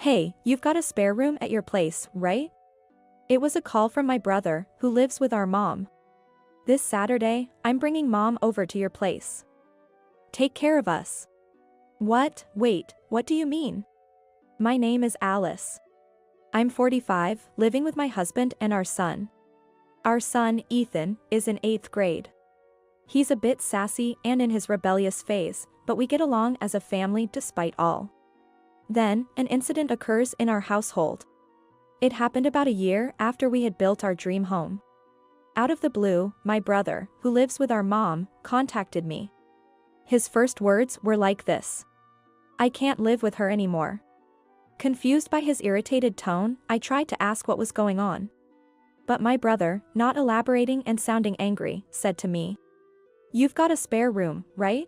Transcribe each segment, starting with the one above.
Hey, you've got a spare room at your place, right? It was a call from my brother, who lives with our mom. This Saturday, I'm bringing mom over to your place. Take care of us. What? Wait, what do you mean? My name is Alice. I'm 45, living with my husband and our son. Our son, Ethan, is in 8th grade. He's a bit sassy and in his rebellious phase, but we get along as a family despite all. Then, an incident occurs in our household. It happened about a year after we had built our dream home. Out of the blue, my brother, who lives with our mom, contacted me. His first words were like this: "I can't live with her anymore." Confused by his irritated tone, I tried to ask what was going on. But my brother, not elaborating and sounding angry, said to me, "You've got a spare room, right?"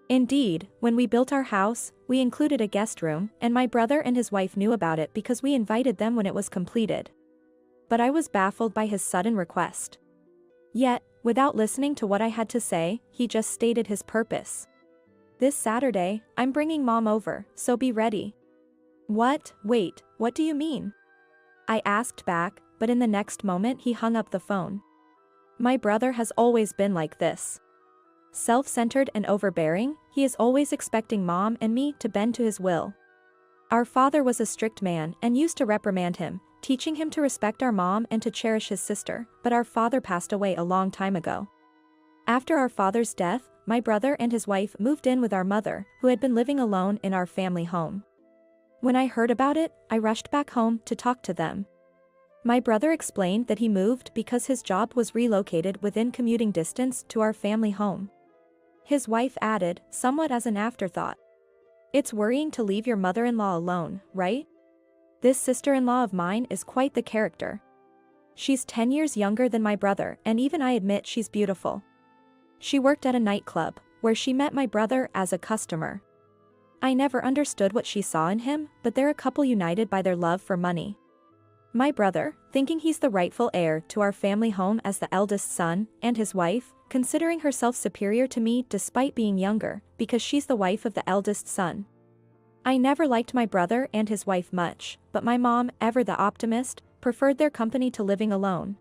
Indeed, when we built our house, we included a guest room, and my brother and his wife knew about it because we invited them when it was completed. But I was baffled by his sudden request. Yet, without listening to what I had to say, he just stated his purpose. "This Saturday, I'm bringing mom over, so be ready." What? Wait, what do you mean? I asked back, but in the next moment he hung up the phone. My brother has always been like this. Self-centered and overbearing, he is always expecting mom and me to bend to his will. Our father was a strict man and used to reprimand him, teaching him to respect our mom and to cherish his sister, but our father passed away a long time ago. After our father's death, my brother and his wife moved in with our mother, who had been living alone in our family home. When I heard about it, I rushed back home to talk to them. My brother explained that he moved because his job was relocated within commuting distance to our family home. His wife added, somewhat as an afterthought, "It's worrying to leave your mother-in-law alone, right? This sister-in-law of mine is quite the character. She's 10 years younger than my brother, and even I admit she's beautiful. She worked at a nightclub, where she met my brother as a customer. I never understood what she saw in him, but they're a couple united by their love for money. My brother, thinking he's the rightful heir to our family home as the eldest son, and his wife, considering herself superior to me despite being younger, because she's the wife of the eldest son. I never liked my brother and his wife much, but my mom, ever the optimist, preferred their company to living alone.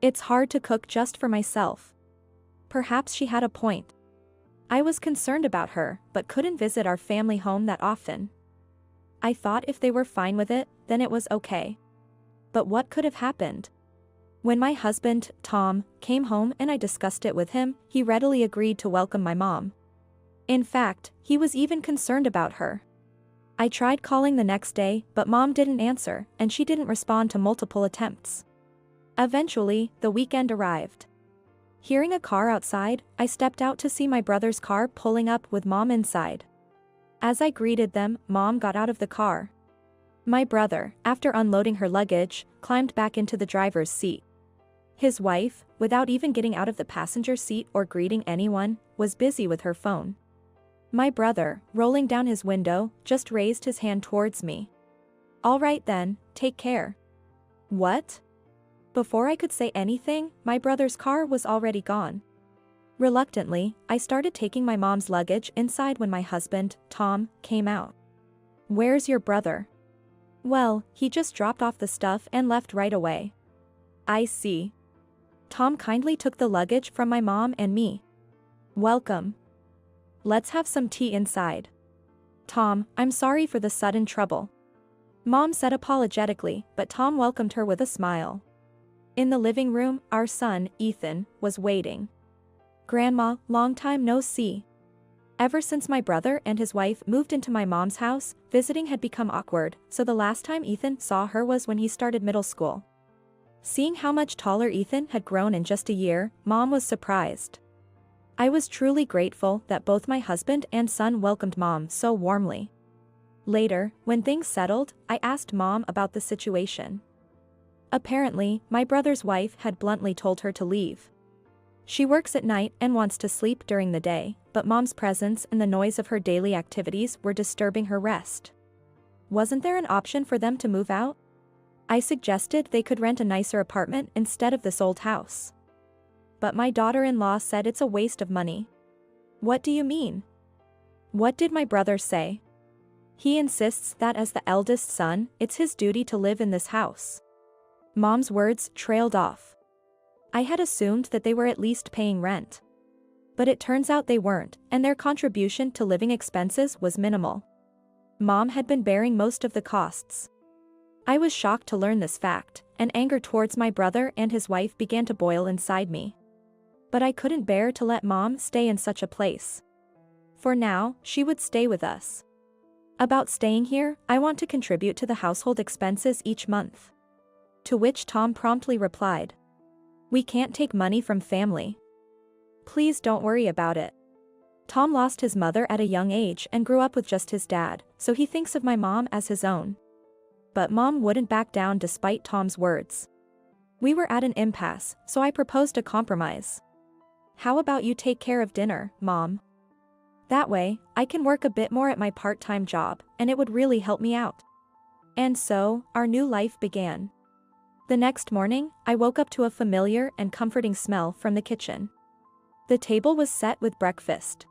It's hard to cook just for myself. Perhaps she had a point. I was concerned about her, but couldn't visit our family home that often. I thought if they were fine with it, then it was okay. But what could have happened? When my husband, Tom, came home and I discussed it with him, he readily agreed to welcome my mom. In fact, he was even concerned about her. I tried calling the next day, but mom didn't answer, and she didn't respond to multiple attempts. Eventually, the weekend arrived. Hearing a car outside, I stepped out to see my brother's car pulling up with mom inside. As I greeted them, mom got out of the car. My brother, after unloading her luggage, climbed back into the driver's seat. His wife, without even getting out of the passenger seat or greeting anyone, was busy with her phone. My brother, rolling down his window, just raised his hand towards me. "All right then, take care." What? Before I could say anything, my brother's car was already gone. Reluctantly, I started taking my mom's luggage inside when my husband, Tom, came out. "Where's your brother?" "Well, he just dropped off the stuff and left right away." "I see." Tom kindly took the luggage from my mom and me. "Welcome. Let's have some tea inside." "Tom, I'm sorry for the sudden trouble," Mom said apologetically, but Tom welcomed her with a smile. In the living room, our son, Ethan, was waiting. "Grandma, long time no see." Ever since my brother and his wife moved into my mom's house, visiting had become awkward, so the last time Ethan saw her was when he started middle school. Seeing how much taller Ethan had grown in just a year, Mom was surprised. I was truly grateful that both my husband and son welcomed Mom so warmly. Later, when things settled, I asked Mom about the situation. Apparently, my brother's wife had bluntly told her to leave. She works at night and wants to sleep during the day, but Mom's presence and the noise of her daily activities were disturbing her rest. Wasn't there an option for them to move out? I suggested they could rent a nicer apartment instead of this old house. But my daughter-in-law said it's a waste of money. What do you mean? What did my brother say? He insists that as the eldest son, it's his duty to live in this house. Mom's words trailed off. I had assumed that they were at least paying rent. But it turns out they weren't, and their contribution to living expenses was minimal. Mom had been bearing most of the costs. I was shocked to learn this fact, and anger towards my brother and his wife began to boil inside me. But I couldn't bear to let Mom stay in such a place. For now, she would stay with us. About staying here, I want to contribute to the household expenses each month. To which Tom promptly replied, "We can't take money from family. Please don't worry about it." Tom lost his mother at a young age and grew up with just his dad, so he thinks of my mom as his own. But Mom wouldn't back down despite Tom's words. We were at an impasse, so I proposed a compromise. "How about you take care of dinner, Mom? That way, I can work a bit more at my part-time job, and it would really help me out." And so, our new life began. The next morning, I woke up to a familiar and comforting smell from the kitchen. The table was set with breakfast.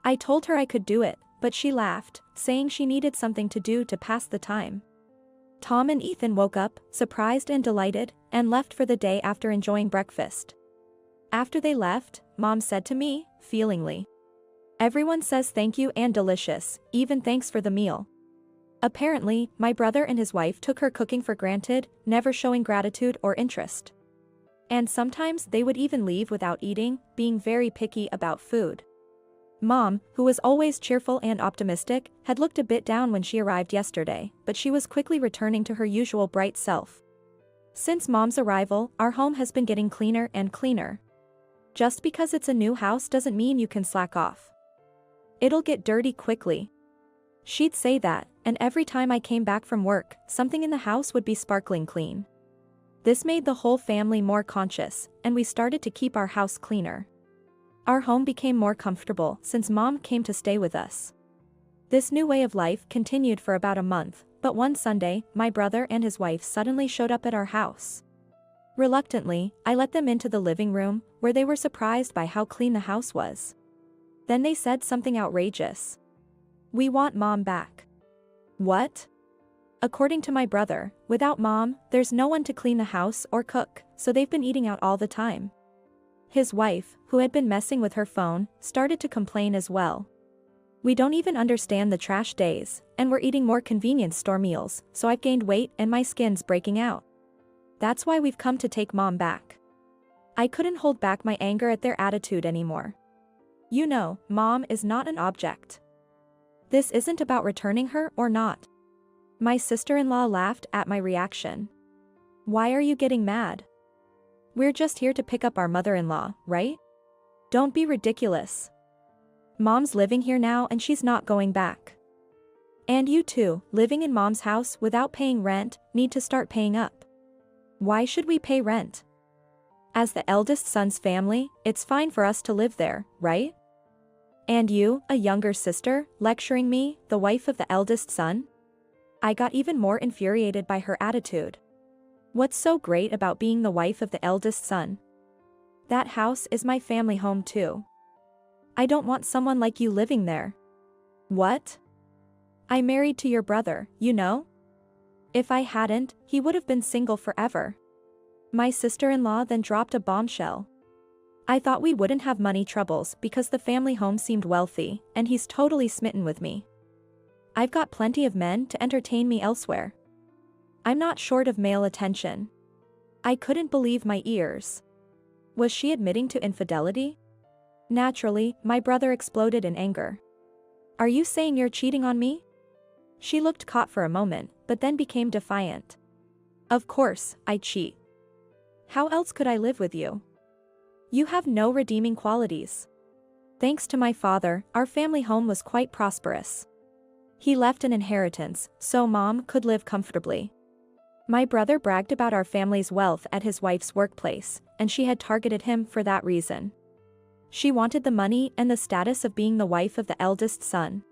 I told her I could do it, but she laughed, saying she needed something to do to pass the time. Tom and Ethan woke up, surprised and delighted, and left for the day after enjoying breakfast. After they left, Mom said to me, feelingly, "Everyone says thank you and delicious, even thanks for the meal." Apparently, my brother and his wife took her cooking for granted, never showing gratitude or interest. And sometimes they would even leave without eating, being very picky about food. Mom, who was always cheerful and optimistic, had looked a bit down when she arrived yesterday, but she was quickly returning to her usual bright self. Since Mom's arrival, our home has been getting cleaner and cleaner. Just because it's a new house doesn't mean you can slack off. "It'll get dirty quickly." She'd say that, and every time I came back from work, something in the house would be sparkling clean. This made the whole family more conscious, and we started to keep our house cleaner. Our home became more comfortable since Mom came to stay with us. This new way of life continued for about a month, but one Sunday, my brother and his wife suddenly showed up at our house. Reluctantly, I let them into the living room, where they were surprised by how clean the house was. Then they said something outrageous. "We want Mom back." What? According to my brother, without Mom, there's no one to clean the house or cook, so they've been eating out all the time. His wife, who had been messing with her phone, started to complain as well. "We don't even understand the trash days, and we're eating more convenience store meals, so I've gained weight and my skin's breaking out. That's why we've come to take Mom back." I couldn't hold back my anger at their attitude anymore. You know, Mom is not an object. This isn't about returning her or not. My sister-in-law laughed at my reaction. "Why are you getting mad? We're just here to pick up our mother-in-law, right? Don't be ridiculous. Mom's living here now and she's not going back. And you too, living in Mom's house without paying rent, need to start paying up. Why should we pay rent? As the eldest son's family, it's fine for us to live there, right? And you, a younger sister, lecturing me, the wife of the eldest son?" I got even more infuriated by her attitude. What's so great about being the wife of the eldest son? That house is my family home too. I don't want someone like you living there. What? I married to your brother, you know? If I hadn't, he would have been single forever. My sister-in-law then dropped a bombshell. I thought we wouldn't have money troubles because the family home seemed wealthy, and he's totally smitten with me. I've got plenty of men to entertain me elsewhere. I'm not short of male attention. I couldn't believe my ears. Was she admitting to infidelity? Naturally, my brother exploded in anger. "Are you saying you're cheating on me?" She looked caught for a moment, but then became defiant. "Of course, I cheat. How else could I live with you? You have no redeeming qualities." Thanks to my father, our family home was quite prosperous. He left an inheritance, so Mom could live comfortably. My brother bragged about our family's wealth at his wife's workplace, and she had targeted him for that reason. She wanted the money and the status of being the wife of the eldest son.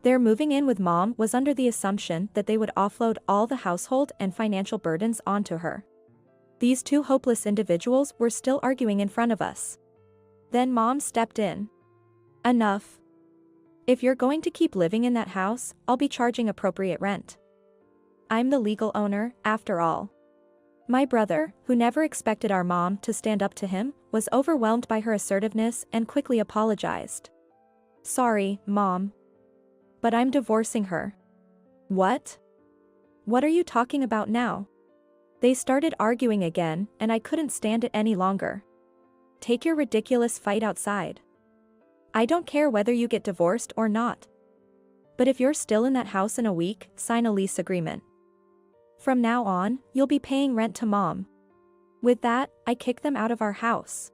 Their moving in with Mom was under the assumption that they would offload all the household and financial burdens onto her. These two hopeless individuals were still arguing in front of us. Then Mom stepped in. "Enough. If you're going to keep living in that house, I'll be charging appropriate rent. I'm the legal owner, after all. My brother, who never expected our mom to stand up to him, was overwhelmed by her assertiveness and quickly apologized. Sorry, Mom. But I'm divorcing her. What? What are you talking about now? They started arguing again, and I couldn't stand it any longer. Take your ridiculous fight outside. I don't care whether you get divorced or not. But if you're still in that house in a week, sign a lease agreement. From now on, you'll be paying rent to Mom. With that, I kicked them out of our house.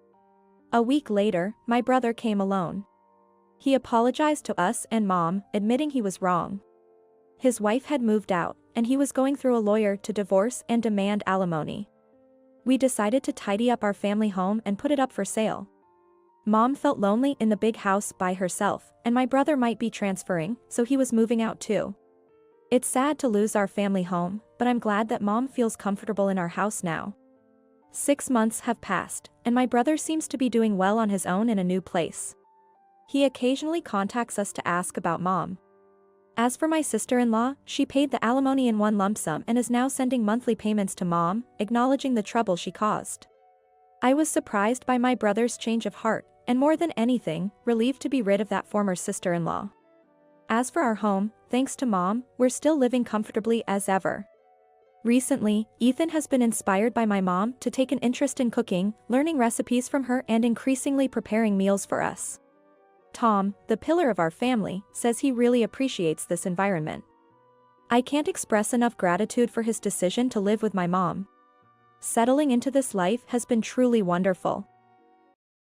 A week later, my brother came alone. He apologized to us and Mom, admitting he was wrong. His wife had moved out, and he was going through a lawyer to divorce and demand alimony. We decided to tidy up our family home and put it up for sale. Mom felt lonely in the big house by herself, and my brother might be transferring, so he was moving out too. It's sad to lose our family home, but I'm glad that Mom feels comfortable in our house now. 6 months have passed, and my brother seems to be doing well on his own in a new place. He occasionally contacts us to ask about Mom. As for my sister-in-law, she paid the alimony in one lump sum and is now sending monthly payments to Mom, acknowledging the trouble she caused. I was surprised by my brother's change of heart, and more than anything, relieved to be rid of that former sister-in-law. As for our home, thanks to Mom, we're still living comfortably as ever. Recently, Ethan has been inspired by my mom to take an interest in cooking, learning recipes from her and increasingly preparing meals for us. Tom, the pillar of our family, says he really appreciates this environment. I can't express enough gratitude for his decision to live with my mom. Settling into this life has been truly wonderful.